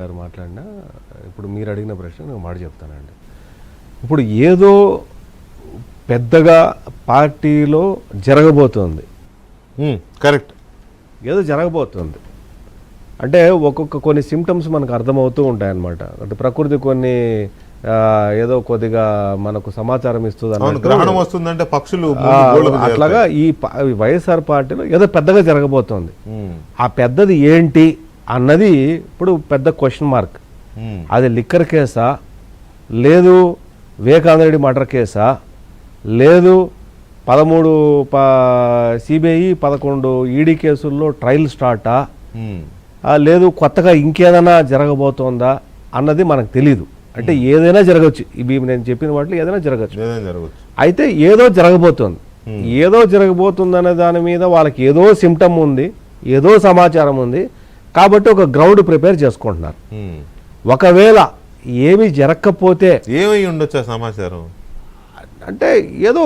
గారు మాట్లాడినా ఇప్పుడు మీరు అడిగిన ప్రశ్న నేను మాట చెప్తానండి. ఇప్పుడు ఏదో పెద్దగా పార్టీలో జరగబోతోంది, కరెక్ట్, ఏదో జరగబోతుంది అంటే కొన్ని సిమ్టమ్స్ మనకు అర్థమవుతూ ఉంటాయి అన్నమాట. అంటే ప్రకృతి కొన్ని ఏదో కొద్దిగా మనకు సమాచారం ఇస్తుంది, గ్రహణం వస్తుందంటే పక్షులు అట్లాగా ఈ వైఎస్ఆర్ పార్టీలో ఏదో పెద్దగా జరగబోతోంది. ఆ పెద్దది ఏంటి అన్నది ఇప్పుడు పెద్ద క్వశ్చన్ మార్క్. అది లిక్కర్ కేసా, లేదు వివేకానంద రెడ్డి మర్డర్ కేసా, లేదు 13 సిబిఐ 11 ఈడీ కేసుల్లో ట్రయల్ స్టార్టా, లేదు కొత్తగా ఇంకేదైనా జరగబోతోందా అన్నది మనకు తెలీదు. అంటే ఏదైనా జరగచ్చు, ఇవి నేను చెప్పిన వాటిలో ఏదైనా జరగచ్చు. అయితే ఏదో జరగబోతోంది, ఏదో జరగబోతుంది అనే దాని మీద వాళ్ళకి ఏదో సిమ్టమ్ ఉంది, ఏదో సమాచారం ఉంది కాబట్టి ఒక గ్రౌండ్ ప్రిపేర్ చేసుకుంటున్నారు. ఒకవేళ ఏమి జరగకపోతే ఏమై ఉండొచ్చు సమాచారం అంటే ఏదో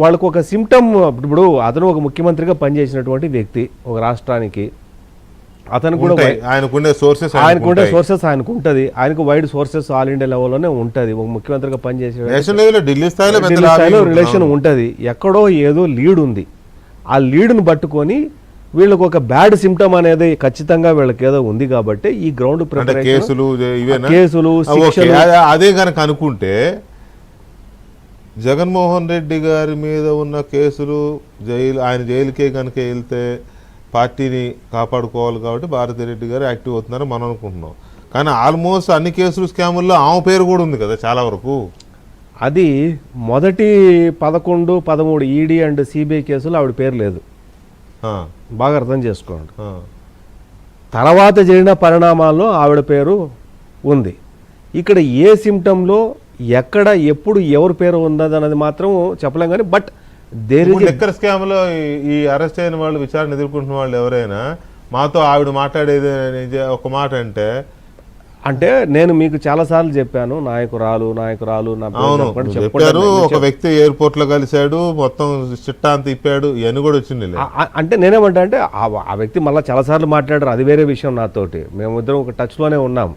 వాళ్ళకు ఒక సిమ్టమ్. ఇప్పుడు అతను ఒక ముఖ్యమంత్రిగా పనిచేసినటువంటి వ్యక్తి ఒక రాష్ట్రానికి, అతను కూడా ఆయనకుండే సోర్సెస్ ఆయనకు ఉంటుంది, ఆయనకు వైడ్ సోర్సెస్ ఆల్ ఇండియా లెవెల్లోనే ఉంటుంది. ఒక ముఖ్యమంత్రిగా పనిచేసే ఢిల్లీ స్థాయిలో రిలేషన్ ఉంటుంది. ఎక్కడో ఏదో లీడ్ ఉంది, ఆ లీడ్ను పట్టుకొని వీళ్ళకి ఒక బ్యాడ్ సిమ్టమ్ అనేది ఖచ్చితంగా వీళ్ళకి ఏదో ఉంది కాబట్టి ఈ గ్రౌండ్ కేసులు అదే కనుక అనుకుంటే జగన్మోహన్ రెడ్డి గారి మీద ఉన్న కేసులు ఆయన జైలుకే కనుక వెళ్తే పార్టీని కాపాడుకోవాలి కాబట్టి భారతిరెడ్డి గారు యాక్టివ్ అవుతున్నారని మనం అనుకుంటున్నాం. కానీ ఆల్మోస్ట్ అన్ని కేసులు స్కాముల్లో ఆమె పేరు కూడా ఉంది కదా చాలా వరకు. అది మొదటి 11, 13 ఈడీ అండ్ సిబిఐ కేసులు ఆవిడ పేరు లేదు, బాగా అర్థం చేసుకోండి. తర్వాత జరిగిన పరిణామాల్లో ఆవిడ పేరు ఉంది. ఇక్కడ ఏ సిమ్టంలో ఎక్కడ ఎప్పుడు ఎవరి పేరు ఉన్నదన్నది మాత్రం చెప్పలేం. కానీ బట్ లిక్కర్ స్కామ్ లో ఈ అరెస్ట్ అయిన వాళ్ళు, విచారణ ఎదుర్కొంటున్న వాళ్ళు ఎవరైనా మాతో ఆవిడ మాట్లాడేది ఒక మాట అంటే నేను మీకు చాలా సార్లు చెప్పాను, నాయకురాలు చెప్పారు. ఒక వ్యక్తి ఎయిర్పోర్ట్ లో కలిశాడు, మొత్తం చిట్టా అంత ఇప్పాడు, ఇవన్నీ కూడా వచ్చింది. అంటే నేనేమంటా అంటే ఆ వ్యక్తి మళ్ళీ చాలా సార్లు మాట్లాడారు, అది వేరే విషయం. నాతోటి మేమిద్దరం ఒక టచ్ లోనే ఉన్నాం.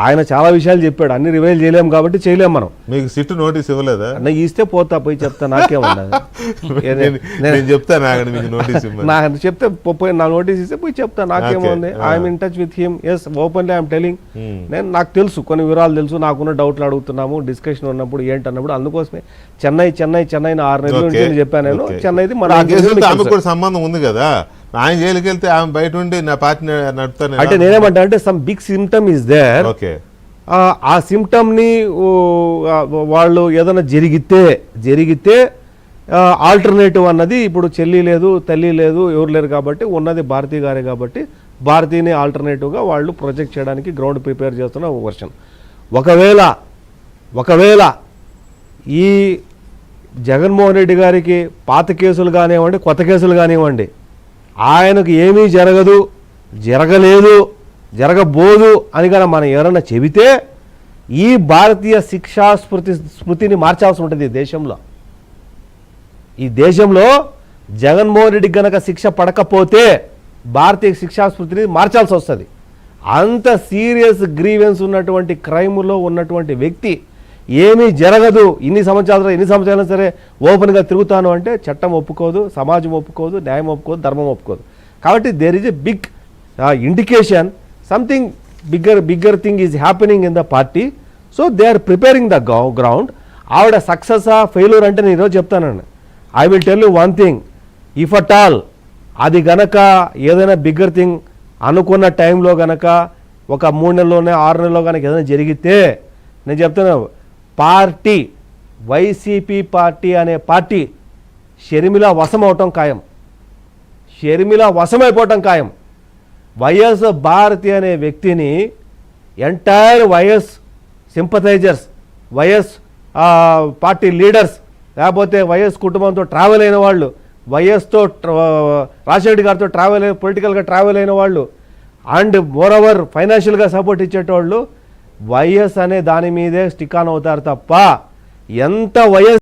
ఆయన చాలా విషయాలు చెప్పాడు, అన్ని రివైల్ చేయలేము కాబట్టి చేయలేము మనం. మీకు సిట్ నోటీస్ ఇవ్వలేదా? ఇస్తే పోతా పోయి చెప్తా, నాకేమన్నా చెప్తే పోయి నా నోటీస్ ఇస్తే పోయి చెప్తా, నాకేముంది. I'm in touch with him, yes openly I'm telling. నాకు తెలుసు, కొన్ని వివరాలు తెలుసు, నాకున్న డౌట్లు అడుగుతున్నాము, డిస్కషన్ ఉన్నప్పుడు ఏంటన్నప్పుడు. అందుకోసమే చెన్నై 6 నెలల నుంచి చెప్పాను నేను. చెన్నైది మన సంబంధం ఉంది కదా, ఆయన జైలుకి వెళ్తే ఆమె బయట ఉండి నా పార్టీ నడుపుతాను అంటే నేనేమంటా అంటే some big symptom is there. ఆ సిమ్టమ్ ని వాళ్ళు ఏదైనా జరిగితే ఆల్టర్నేటివ్ అన్నది ఇప్పుడు చెల్లి లేదు, తల్లి లేదు, ఎవరు లేరు కాబట్టి ఉన్నది భారతి గారే కాబట్టి భారతీని ఆల్టర్నేటివ్గా వాళ్ళు ప్రొజెక్ట్ చేయడానికి గ్రౌండ్ ప్రిపేర్ చేస్తున్న ఒక వర్షన్. ఒకవేళ ఈ జగన్మోహన్ రెడ్డి గారికి పాత కేసులు కానివ్వండి, కొత్త కేసులు కానివ్వండి, ఆయనకు ఏమీ జరగదు, జరగలేదు, జరగబోదు అని కానీ మనం ఎవరైనా చెబితే ఈ భారతీయ శిక్షా స్మృతిని మార్చాల్సి ఉంటుంది. ఈ దేశంలో జగన్మోహన్ రెడ్డి గనక శిక్ష పడకపోతే భారతీయ శిక్షా స్మృతిని మార్చాల్సి వస్తుంది. అంత సీరియస్ గ్రీవెన్స్ ఉన్నటువంటి క్రైమ్లో ఉన్నటువంటి వ్యక్తి ఏమీ జరగదు, ఎన్ని సంవత్సరాలు సరే ఓపెన్గా తిరుగుతాను అంటే చట్టం ఒప్పుకోదు, సమాజం ఒప్పుకోదు, న్యాయం ఒప్పుకోదు, ధర్మం ఒప్పుకోదు. కాబట్టి there is a big indication something bigger thing is happening in the party. So they are preparing the ground. ఆవిడ సక్సెసా ఫెయిల్యూర్ అంటే నేను ఈరోజు చెప్తానండి. I will tell you one thing, if at all అది గనక ఏదైనా బిగ్గర్ థింగ్ అనుకున్న టైంలో గనక ఒక 3 నెలల్లోనే 6 నెలల్లో కనుక ఏదైనా జరిగితే నేను చెప్తాను, పార్టీ వైసీపీ పార్టీ అనే పార్టీ షర్మిల వశమవటం ఖాయం, షర్మిల వశమైపోవటం ఖాయం. వైఎస్ భారతి అనే వ్యక్తిని entire YS sympathisers, YS party leaders, లేకపోతే వైఎస్ కుటుంబంతో ట్రావెల్ అయిన వాళ్ళు, వైఎస్తో రాజశేఖర్ గారితో పొలిటికల్గా ట్రావెల్ అయిన వాళ్ళు, అండ్ మోరోవర్ ఫైనాన్షియల్గా సపోర్ట్ ఇచ్చేటోళ్ళు వైఎస్ అనే దాని మీదే స్టిక్ ఆన్ అవుతారు తప్ప ఎంత వైఎస్